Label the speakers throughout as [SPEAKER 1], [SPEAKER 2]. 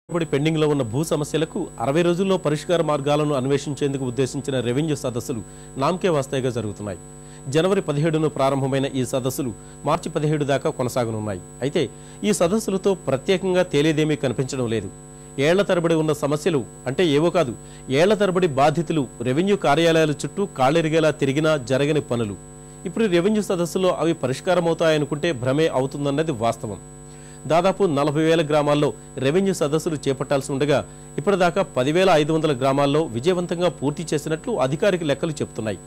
[SPEAKER 1] ఇప్పుడు పెండింగ్లో ఉన్న భూ సమస్యలకు 60 రోజుల్లో పరిష్కార మార్గాలను అన్వేషించేందుకు ఉద్దేశించిన రెవెన్యూ సదస్సులు నామకే వాస్తేగా జరుగుతున్నాయి. జనవరి 17న ప్రారంభమైన ఈ సదస్సులు మార్చి 17 దాకా కొనసాగనున్నాయి. అయితే ఈ సదస్సులతో ప్రత్యేకంగా తేలేదేమీ కనిపించడం లేదు. ఏళ్ల తరబడి ఉన్న సమస్యలు అంటే ఏవో కాదు, ఏళ్ల తరబడి బాధితులు రెవెన్యూ కార్యాలయాల చుట్టూ కాళ్ళెరిగేలా తిరిగినా జరగని పనులు. ఇప్పుడు రెవెన్యూ సదస్సులో అవి పరిష్కారమవుతాయనుకుంటే భ్రమే అవుతుందన్నది వాస్తవం. దాదాపు 40,000 గ్రామాల్లో రెవెన్యూ సదస్సులు చేపట్టాల్సి ఉండగా ఇప్పటిదాకా 10,500 గ్రామాల్లో విజయవంతంగా పూర్తి చేసినట్లు అధికారిక లెక్కలు చెబుతున్నాయి.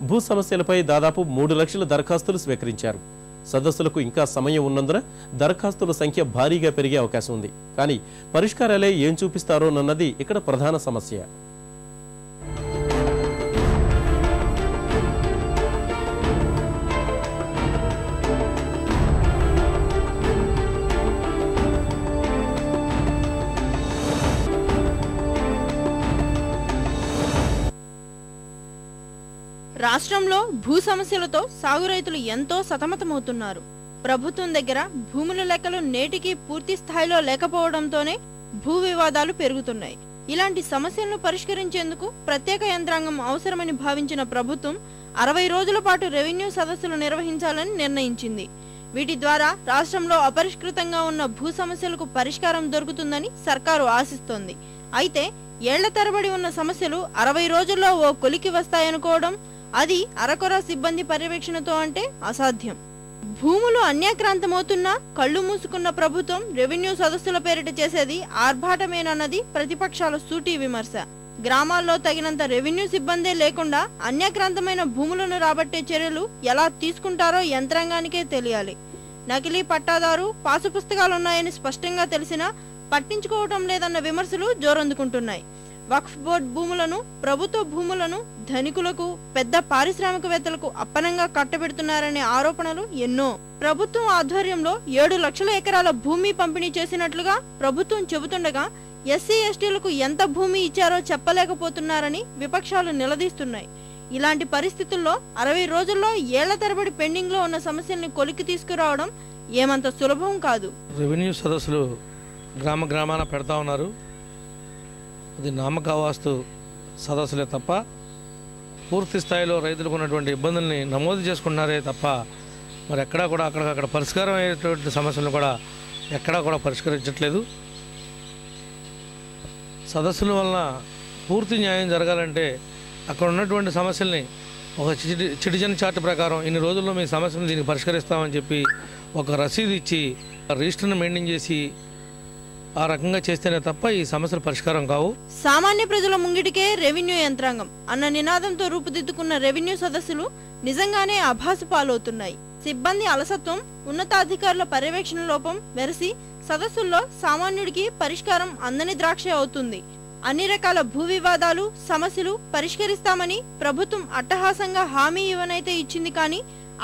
[SPEAKER 1] భూ సమస్యలపై దాదాపు 3 లక్షల దరఖాస్తులు స్వీకరించారు. సదస్సులకు ఇంకా సమయం ఉన్నందున దరఖాస్తుల సంఖ్య భారీగా పెరిగే అవకాశం ఉంది. కానీ పరిష్కారాలే ఏం చూపిస్తారోనన్నది ఇక్కడ ప్రధాన సమస్య.
[SPEAKER 2] రాష్ట్రంలో భూ సమస్యలతో సాగు రైతులు ఎంతో సతమతమవుతున్నారు. ప్రభుత్వం దగ్గర భూముల లెక్కలు నేటికి పూర్తి స్థాయిలో లేకపోవడంతోనే భూ వివాదాలు పెరుగుతున్నాయి. ఇలాంటి సమస్యలను పరిష్కరించేందుకు ప్రత్యేక యంత్రాంగం అవసరమని భావించిన ప్రభుత్వం 60 రోజుల పాటు రెవెన్యూ సదస్సులు నిర్వహించాలని నిర్ణయించింది. వీటి ద్వారా రాష్ట్రంలో అపరిష్కృతంగా ఉన్న భూ సమస్యలకు పరిష్కారం దొరుకుతుందని సర్కారు ఆశిస్తోంది. అయితే ఏళ్ల తరబడి ఉన్న సమస్యలు 60 రోజుల్లో ఓ కొలికి వస్తాయనుకోవడం, అది అరకొర సిబ్బంది పర్యవేక్షణతో అంటే అసాధ్యం. భూములు అన్యాక్రాంతమవుతున్నా కళ్లు మూసుకున్న ప్రభుత్వం రెవెన్యూ సదస్సుల పేరిట చేసేది ఆర్భాటమేనన్నది ప్రతిపక్షాల సూటి విమర్శ. గ్రామాల్లో తగినంత రెవెన్యూ సిబ్బందే లేకుండా అన్యాక్రాంతమైన భూములను రాబట్టే చర్యలు ఎలా తీసుకుంటారో యంత్రాంగానికే తెలియాలి. నకిలీ పట్టాదారు పాసు పుస్తకాలున్నాయని స్పష్టంగా తెలిసినా పట్టించుకోవటం లేదన్న విమర్శలు జోరందుకుంటున్నాయి. వక్ఫ్ బోర్డు భూములను, ప్రభుత్వ భూములను ధనికులకు, పెద్ద పారిశ్రామికవేత్తలకు అప్పనంగా కట్టబెడుతున్నారనే ఆరోపణలు ఎన్నో. ప్రభుత్వం ఆధ్వర్యంలో 7 లక్షల ఎకరాల భూమి పంపిణీ చేసినట్లుగా ప్రభుత్వం చెబుతుండగా ఎస్సీ ఎస్టీలకు ఎంత భూమి ఇచ్చారో చెప్పలేకపోతున్నారని విపక్షాలు నిలదీస్తున్నాయి. ఇలాంటి పరిస్థితుల్లో 60 రోజుల్లో ఏళ్ల తరబడి పెండింగ్ లో ఉన్న సమస్యల్ని కొలికి తీసుకురావడం ఏమంత సులభం కాదు.
[SPEAKER 3] రెవెన్యూ సదస్సులు గ్రామాన పెడతా ఉన్నారు. అది నామకావాస్తు సదస్సులే తప్ప పూర్తి స్థాయిలో రైతులకు ఉన్నటువంటి ఇబ్బందుల్ని నమోదు చేసుకున్నారే తప్ప మరి ఎక్కడా కూడా అక్కడ పరిష్కారం అయ్యేటువంటి సమస్యలను కూడా ఎక్కడా కూడా పరిష్కరించట్లేదు. సదస్సుల వలన పూర్తి న్యాయం జరగాలంటే అక్కడ ఉన్నటువంటి సమస్యల్ని ఒక సిటిజన్ చార్ట్ ప్రకారం ఇన్ని రోజుల్లో మీ సమస్యను దీనికి పరిష్కరిస్తామని చెప్పి ఒక రసీదు ఇచ్చి రిజిస్టర్ను మెయింటైన్ చేసి ఆ రకంగా చేస్తేనే తప్ప ఈ సమస్యల పరిష్కారం కావు.
[SPEAKER 2] సామాన్య ప్రజల ముంగిటికే రెవెన్యూ యంత్రాంగం అన్న నినాదంతో రూపుదిద్దుకున్న రెవెన్యూ సదస్సులు నిజంగానే అభాసు పాలవుతున్నాయి. సిబ్బంది అలసత్వం, ఉన్నతాధికారుల పర్యవేక్షణ లోపం వెరసి సదస్సుల్లో సామాన్యుడికి పరిష్కారం అందని ద్రాక్ష అవుతుంది. అన్ని రకాల భూ వివాదాలు, సమస్యలు పరిష్కరిస్తామని ప్రభుత్వం అట్టహాసంగా హామీ ఇవ్వనైతే ఇచ్చింది, కానీ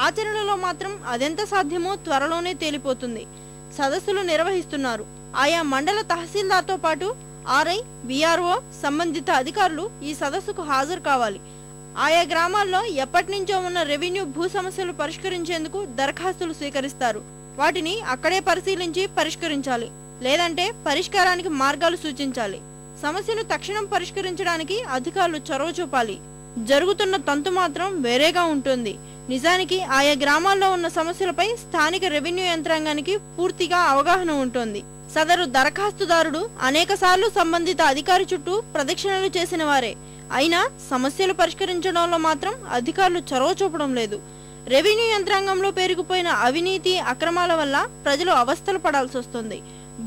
[SPEAKER 2] ఆచరణలో మాత్రం అదెంత సాధ్యమో త్వరలోనే తేలిపోతుంది. సదస్సులు నిర్వహిస్తున్నారు. ఆయా మండల తహసీల్దార్తో పాటు ఆర్ఐ, విఆర్ఓ, సంబంధిత అధికారులు ఈ సదస్సుకు హాజరు కావాలి. ఆయా గ్రామాల్లో ఎప్పటి నుంచో ఉన్న రెవెన్యూ భూ సమస్యలు పరిష్కరించేందుకు దరఖాస్తులు స్వీకరిస్తారు. వాటిని అక్కడే పరిశీలించి పరిష్కరించాలి, లేదంటే పరిష్కారానికి మార్గాలు సూచించాలి. సమస్యను తక్షణం పరిష్కరించడానికి అధికారులు చొరవ చూపాలి. జరుగుతున్న తంతు మాత్రం వేరేగా ఉంటుంది. నిజానికి ఆయా గ్రామాల్లో ఉన్న సమస్యలపై స్థానిక రెవెన్యూ యంత్రాంగానికి పూర్తిగా అవగాహన ఉంటుంది. సదరు దరఖాస్తుదారుడు అనేకసార్లు సంబంధిత అధికారి చుట్టూ ప్రదక్షిణలు చేసిన వారే. అయినా సమస్యలు పరిష్కరించడంలో మాత్రం అధికారులు చొరవ చూపడం లేదు. రెవెన్యూ యంత్రాంగంలో పెరిగిపోయిన అవినీతి, అక్రమాల వల్ల ప్రజలు అవస్థలు పడాల్సి వస్తుంది.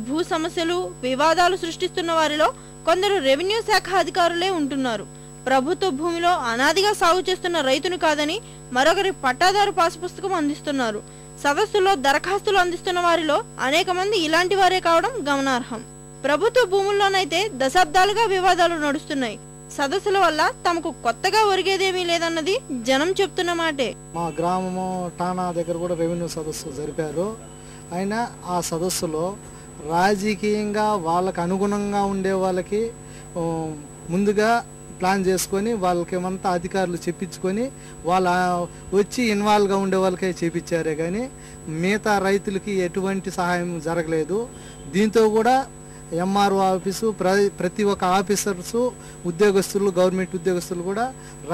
[SPEAKER 2] భూ సమస్యలు, వివాదాలు సృష్టిస్తున్న వారిలో కొందరు రెవెన్యూ శాఖ అధికారులే ఉంటున్నారు. ప్రభుత్వ భూమిలో అనాదిగా సాగు చేస్తున్న రైతును కాదని మరొకరి పట్టాదారు పాసు పుస్తకం అందిస్తున్నారు. సదస్సులో దరఖాస్తులు అందిస్తున్న వారిలో అనేక మంది ఇలాంటి వారే కావడం గమనార్హం. ప్రభుత్వ భూముల్లోనైతే దశాబ్దాలుగా వివాదాలు నడుస్తున్నాయి. సదస్సుల వల్ల తమకు కొత్తగా ఒరిగేదేమీ లేదన్నది జనం చెప్తున్న మాటే.
[SPEAKER 4] మా గ్రామము టానా దగ్గర కూడా రెవెన్యూ సదస్సు జరిపారు. అయినా ఆ సదస్సులో రాజకీయంగా వాళ్ళకి అనుగుణంగా ఉండే వాళ్ళకి ముందుగా ప్లాన్ చేసుకొని వాళ్ళకి ఏమంతా అధికారులు చెప్పించుకొని వాళ్ళ వచ్చి ఇన్వాల్వ్గా ఉండే వాళ్ళకే చేపించారే కానీ మిగతా రైతులకి ఎటువంటి సహాయం జరగలేదు. దీంతో కూడా ఎంఆర్ఓ ఆఫీసు ప్రతి ఒక్క ఆఫీసర్సు ఉద్యోగస్తులు గవర్నమెంట్ ఉద్యోగస్తులు కూడా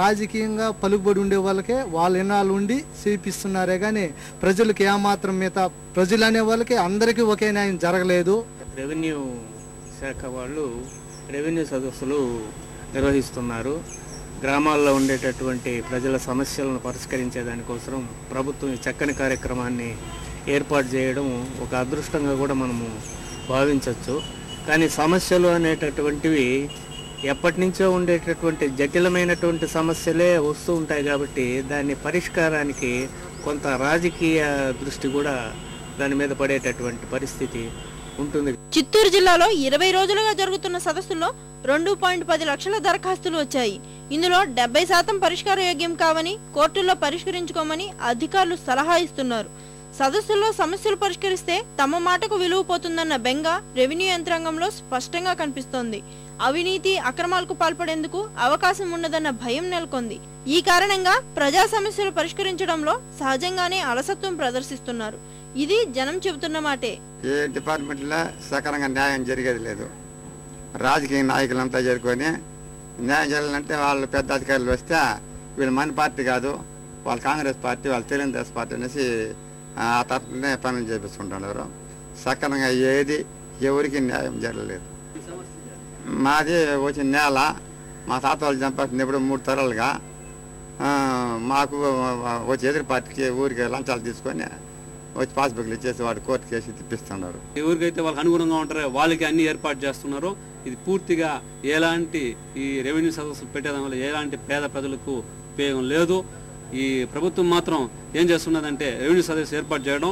[SPEAKER 4] రాజకీయంగా పలుకుబడి ఉండే వాళ్ళకే వాళ్ళ ఎన్నాళ్ళు ఉండి చేపిస్తున్నారే కానీ ప్రజలకు ఏమాత్రం మిగతా ప్రజలు అనే వాళ్ళకి అందరికీ ఒకే న్యాయం జరగలేదు.
[SPEAKER 5] రెవెన్యూ శాఖ వాళ్ళు రెవెన్యూ సదస్సులు నిర్వహిస్తున్నారు. గ్రామాల్లో ఉండేటటువంటి ప్రజల సమస్యలను పరిష్కరించే దానికోసం ప్రభుత్వం ఈ చక్కని కార్యక్రమాన్ని ఏర్పాటు చేయడం ఒక అదృష్టంగా కూడా మనము భావించవచ్చు. కానీ సమస్యలు అనేటటువంటివి ఎప్పటి నుంచో ఉండేటటువంటి జటిలమైనటువంటి సమస్యలే వస్తూ ఉంటాయి కాబట్టి దాని పరిష్కారానికి కొంత రాజకీయ దృష్టి కూడా దాని మీద పడేటటువంటి పరిస్థితి ఉంటుంది.
[SPEAKER 2] చిత్తూరు జిల్లాలో 20 రోజులుగా జరుగుతున్న సదస్సుల్లో 2.10 లక్షల దరఖాస్తులు వచ్చాయి. ఇందులో 70% పరిష్కార యోగ్యం కావని, కోర్టుల్లో పరిష్కరించుకోమని అధికారులు సలహా ఇస్తున్నారు. సదస్సుల్లో సమస్యలు పరిష్కరిస్తే తమ మాటకు విలువ పోతుందన్న బెంగ రెవెన్యూ యంత్రాంగంలో స్పష్టంగా కనిపిస్తోంది. అవినీతి అక్రమాలకు పాల్పడేందుకు అవకాశం ఉండదన్న భయం నెలకొంది. ఈ కారణంగా ప్రజా సమస్యలు పరిష్కరించడంలో సహజంగానే అలసత్వం ప్రదర్శిస్తున్నారు. ఇది జనం చెబుతున్న మాటే.
[SPEAKER 6] ఏ డిపార్ట్మెంట్లో సకాలంగా న్యాయం జరిగేది లేదు. రాజకీయ నాయకులంతా చేరుకొని న్యాయం జరగాలంటే వాళ్ళు పెద్ద అధికారులు వస్తే వీళ్ళు మన పార్టీ కాదు, వాళ్ళు కాంగ్రెస్ పార్టీ, వాళ్ళు తెలుగుదేశం పార్టీ అనేసి ఆ తరఫునే పనులు చేపిస్తుంటున్నారు. సకాలంగా ఏది ఎవరికి న్యాయం జరగలేదు. మాది వచ్చిన నేల మా తాత వాళ్ళు చంపేస్తున్నప్పుడు 3 తరాలుగా మాకు వచ్చి ఎదురు పార్టీకి ఊరికి లంచాలు తీసుకొని వచ్చి పాస్బుక్లు ఇచ్చేసి వాడు కోర్టు కేసు తిప్పిస్తున్నారు.
[SPEAKER 7] ఎవరికైతే వాళ్ళకి అనుగుణంగా ఉంటారో వాళ్ళకి అన్ని ఏర్పాటు చేస్తున్నారు. ఇది పూర్తిగా ఎలాంటి ఈ రెవెన్యూ సదస్సులు పెట్టేదాని వల్ల ఎలాంటి పేద ప్రజలకు ఉపయోగం లేదు. ఈ ప్రభుత్వం మాత్రం ఏం చేస్తున్నదంటే రెవెన్యూ సదస్సు ఏర్పాటు చేయడం,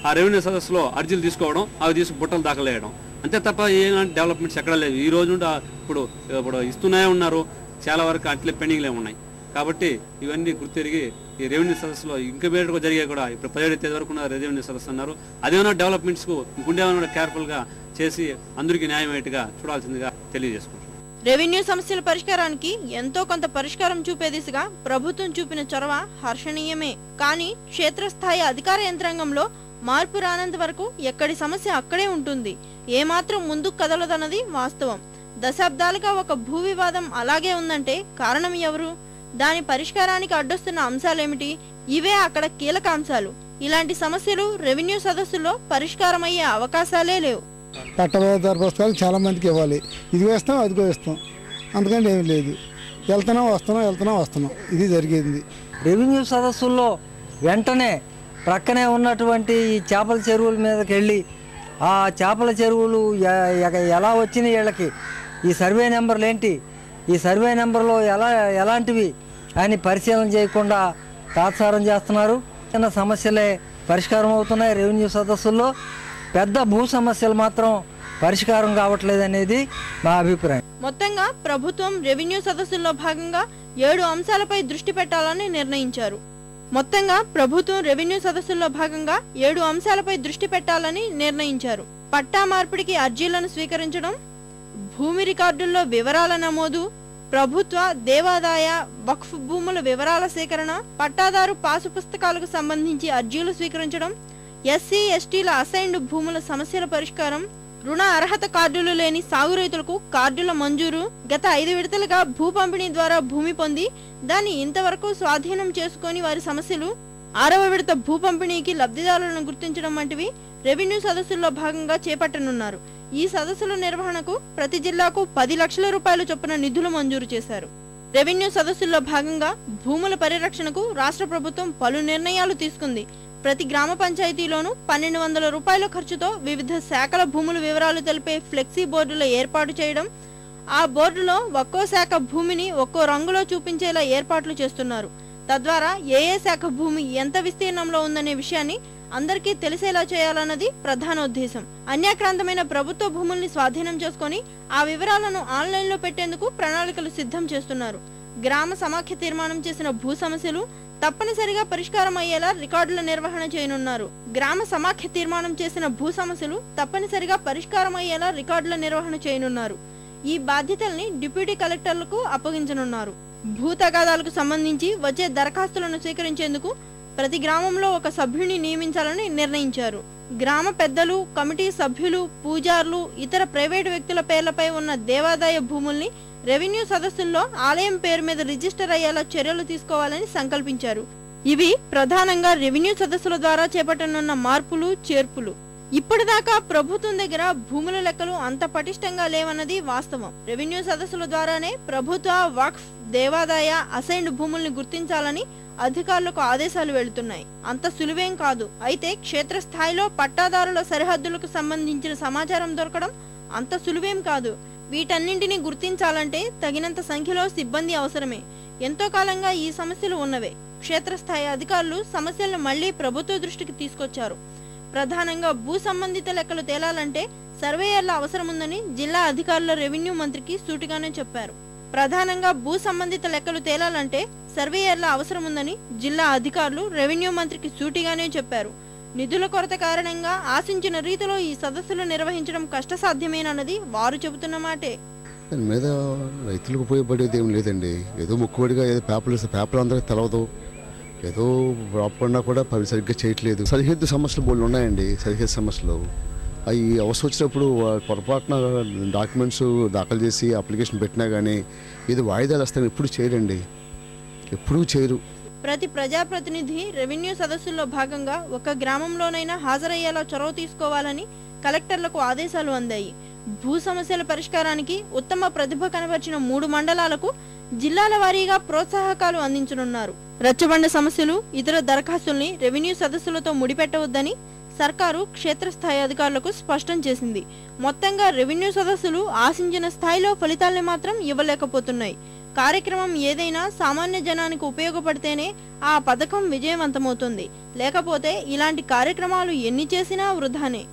[SPEAKER 7] ఆ రెవెన్యూ సదస్సులో అర్జీలు తీసుకోవడం, అవి తీసి బుట్టలు దాఖలేయడం, అంతే తప్ప ఎలాంటి డెవలప్మెంట్స్ ఎక్కడ లేవు. ఈ రోజు ఇప్పుడు ఇస్తూనే ఉన్నారు, చాలా వరకు అట్లే పెండింగ్లే ఉన్నాయి. కాబట్టి ఇవన్నీ గుర్తెరిగి ఈ రెవెన్యూ సదస్సులో ఇంకబేటగా జరిగే కూడా ఇప్పుడు 17వ తేదీ వరకు ఉన్న రెవెన్యూ సదస్సు అన్నారు. అదేమన్నా డెవలప్మెంట్స్కు ఇంకుండేమన్నా కేర్ఫుల్గా చేసి అందరికీ న్యాయమేట్టుగా చూడాల్సిందిగా తెలియజేసుకుంటున్నాం.
[SPEAKER 2] రెవెన్యూ సమస్యల పరిష్కారానికి ఎంతో కొంత పరిష్కారం చూపే దిశగా ప్రభుత్వం చూపిన చొరవ హర్షణీయమే. కానీ క్షేత్రస్థాయి అధికార యంత్రాంగంలో మార్పు రానంత వరకు ఎక్కడి సమస్య అక్కడే ఉంటుంది. ఏమాత్రం ముందుకు కదలదన్నది వాస్తవం. దశాబ్దాలుగా ఒక భూ వివాదం అలాగే ఉందంటే కారణం ఎవరు? దాని పరిష్కారానికి అడ్డొస్తున్న అంశాలేమిటి? ఇవే అక్కడ కీలక అంశాలు. ఇలాంటి సమస్యలు రెవెన్యూ సదస్సుల్లో పరిష్కారమయ్యే అవకాశాలే లేవు.
[SPEAKER 8] పట్టభద్రత దరఖాస్తులు చాలా మందికి ఇవ్వాలి. ఇది వేస్తాం అదిగో వేస్తాం, అందుకని ఏమి లేదు. వెళ్తున్నాం ఇది జరిగింది.
[SPEAKER 9] రెవెన్యూ సదస్సుల్లో వెంటనే ప్రక్కనే ఉన్నటువంటి ఈ చేపల చెరువుల మీదకి వెళ్ళి ఆ చేపల చెరువులు ఎలా వచ్చినాయి వీళ్ళకి, ఈ సర్వే నెంబర్లు ఏంటి, ఈ సర్వే నెంబర్లో ఎలాంటివి అని పరిశీలన చేయకుండా తాత్సారం చేస్తున్నారు. చిన్న సమస్యలే పరిష్కారం అవుతున్నాయి రెవెన్యూ సదస్సుల్లో. పెద్ద భూ సమస్యలు మాత్రం పరిష్కారం కావట్లేదు అనేది మా అభిప్రాయం.
[SPEAKER 2] మొత్తంగా ప్రభుత్వం రెవెన్యూ సదస్సుల్లో భాగంగా 7 అంశాలపై దృష్టి పెట్టాలని నిర్ణయించారు. పట్టా మార్పిడికి అర్జీలను స్వీకరించడం, భూమి రికార్డుల్లో వివరాల నమోదు, ప్రభుత్వ దేవాదాయ వక్ఫ్ భూముల వివరాల సేకరణ, పట్టాదారు పాసు పుస్తకాలకు సంబంధించి అర్జీలు స్వీకరించడం, ఎస్సీ ఎస్టీల అసైన్డ్ భూముల సమస్యల పరిష్కారం, రుణ అర్హత కార్డులు లేని సాగు రైతులకు కార్డుల మంజూరు, గత 5 విడతలుగా భూ పంపిణీ ద్వారా భూమి పొంది దాన్ని ఇంతవరకు స్వాధీనం చేసుకొని వారి సమస్యలు, 6వ విడత భూ పంపిణీకి లబ్ధిదారులను గుర్తించడం వంటివి రెవెన్యూ సదస్సుల్లో భాగంగా చేపట్టనున్నారు. ఈ సదస్సుల నిర్వహణకు ప్రతి జిల్లాకు 10 లక్షల రూపాయల చొప్పున నిధులు మంజూరు చేశారు. రెవెన్యూ సదస్సుల్లో భాగంగా భూముల పరిరక్షణకు రాష్ట్ర ప్రభుత్వం పలు నిర్ణయాలు తీసుకుంది. ప్రతి గ్రామ పంచాయతీలోనూ 1200 రూపాయల ఖర్చుతో వివిధ శాఖల భూముల వివరాలు తెలిపే ఫ్లెక్సీ బోర్డుల ఏర్పాటు చేయడం, ఆ బోర్డులో ఒక్కో శాఖ భూమిని ఒక్కో రంగులో చూపించేలా ఏర్పాట్లు చేస్తున్నారు. తద్వారా ఏ శాఖ భూమి ఎంత విస్తీర్ణంలో ఉందనే విషయాన్ని అందరికీ తెలిసేలా చేయాలన్నది ప్రధానోద్దేశం. అన్యాక్రాంతమైన ప్రభుత్వ భూముల్ని స్వాధీనం చేసుకుని ఆ వివరాలను ఆన్లైన్లో పెట్టేందుకు ప్రణాళికలు సిద్ధం చేస్తున్నారు. గ్రామ సమాఖ్య తీర్మానం చేసిన భూ సమస్యలు తప్పనిసరిగా పరిష్కారం అయ్యేలా రికార్డుల నిర్వహణ చేయనున్నారు. గ్రామ సమాఖ్య తీర్మానం చేసిన భూ సమస్యలు తప్పనిసరిగా పరిష్కారం అయ్యేలా రికార్డుల నిర్వహణ చేయనున్నారు. ఈ బాధ్యతల్ని డిప్యూటీ కలెక్టర్లకు అప్పగించనున్నారు. భూ తగాదాలకు సంబంధించి వచ్చే దరఖాస్తులను స్వీకరించేందుకు ప్రతి గ్రామంలో ఒక సభ్యుని నియమించాలని నిర్ణయించారు. గ్రామ పెద్దలు, కమిటీ సభ్యులు, పూజారులు, ఇతర ప్రైవేటు వ్యక్తుల పేర్లపై ఉన్న దేవాదాయ భూముల్ని రెవెన్యూ సదస్సుల్లో ఆలయం పేరు మీద రిజిస్టర్ అయ్యేలా చర్యలు తీసుకోవాలని సంకల్పించారు. ఇవి ప్రధానంగా రెవెన్యూ సదస్సుల ద్వారా చేపట్టనున్న మార్పులు, చేర్పులు. ఇప్పటిదాకా ప్రభుత్వం దగ్గర భూముల లెక్కలు అంత పటిష్టంగా లేవన్నది వాస్తవం. రెవెన్యూ సదస్సుల ద్వారానే ప్రభుత్వ, వక్ఫ్, దేవాదాయ, అసైన్డ్ భూముల్ని గుర్తించాలని అధికారులకు ఆదేశాలు వెళుతున్నాయి. అంత సులువేం కాదు. అయితే క్షేత్రస్థాయిలో పట్టాదారుల సరిహద్దులకు సంబంధించిన సమాచారం దొరకడం అంత సులువేం కాదు. వీటన్నింటినీ గుర్తించాలంటే తగినంత సంఖ్యలో సిబ్బంది అవసరమే. ఎంతో కాలంగా ఈ సమస్యలు ఉన్నవే. క్షేత్రస్థాయి అధికారులు సమస్యలను మళ్లీ ప్రభుత్వ దృష్టికి తీసుకొచ్చారు. ప్రధానంగా భూ సంబంధిత లెక్కలు తేలాలంటే సర్వేయర్ల అవసరముందని జిల్లా అధికారుల రెవెన్యూ మంత్రికి సూటిగానే చెప్పారు. ప్రధానంగా భూ సంబంధిత లెక్కలు తేలాలంటే సర్వేయర్ల అవసరముందని జిల్లా అధికారులు రెవెన్యూ మంత్రికి సూటిగానే చెప్పారు. నిధుల కొరత కారణంగా ఆశించిన రీతిలో ఈ సదస్సులు నిర్వహించడం కష్టసాధ్యమేనన్నది వారు చెబుతున్న మాటే.
[SPEAKER 10] దాని మీద రైతులకు ఉపయోగపడేది ఏం లేదండి. ఏదో ముక్కుబడిగా ఏదో పేపర్ అందరికి తెలవదు, ఏదో రాకుండా కూడా సరిగ్గా చేయట్లేదు. సరిహద్దు సమస్యలు బోళ్ళు ఉన్నాయండి. సరిహద్దు సమస్యలు అవి అవసరం వచ్చినప్పుడు పొరపాటున డాక్యుమెంట్స్ దాఖలు చేసి అప్లికేషన్ పెట్టినా కానీ ఇది వాయిదాలు వస్తాయని ఎప్పుడు చేయరండి, ఎప్పుడూ చేయరు.
[SPEAKER 2] ప్రతి ప్రజాప్రతినిధి రెవెన్యూ సదస్సుల్లో భాగంగా ఒక గ్రామంలోనైనా హాజరయ్యేలా చొరవ తీసుకోవాలని కలెక్టర్లకు ఆదేశాలు అందాయి. భూ సమస్యల పరిష్కారానికి ఉత్తమ ప్రతిభ కనబర్చిన 3 మండలాలకు జిల్లాల వారీగా ప్రోత్సాహకాలు అందించనున్నారు. రచ్చబండ సమస్యలు, ఇతర దరఖాస్తుల్ని రెవెన్యూ సదస్సులతో ముడిపెట్టవద్దని సర్కారు క్షేత్రస్థాయి అధికారులకు స్పష్టం చేసింది. మొత్తంగా రెవెన్యూ సదస్సులు ఆశించిన స్థాయిలో ఫలితాల్ని మాత్రం ఇవ్వలేకపోతున్నాయి. కార్యక్రమం ఏదైనా సామాన్య జనానికి ఉపయోగపడితేనే ఆ పథకం విజయవంతమవుతుంది. లేకపోతే ఇలాంటి కార్యక్రమాలు ఎన్ని చేసినా వృధానే.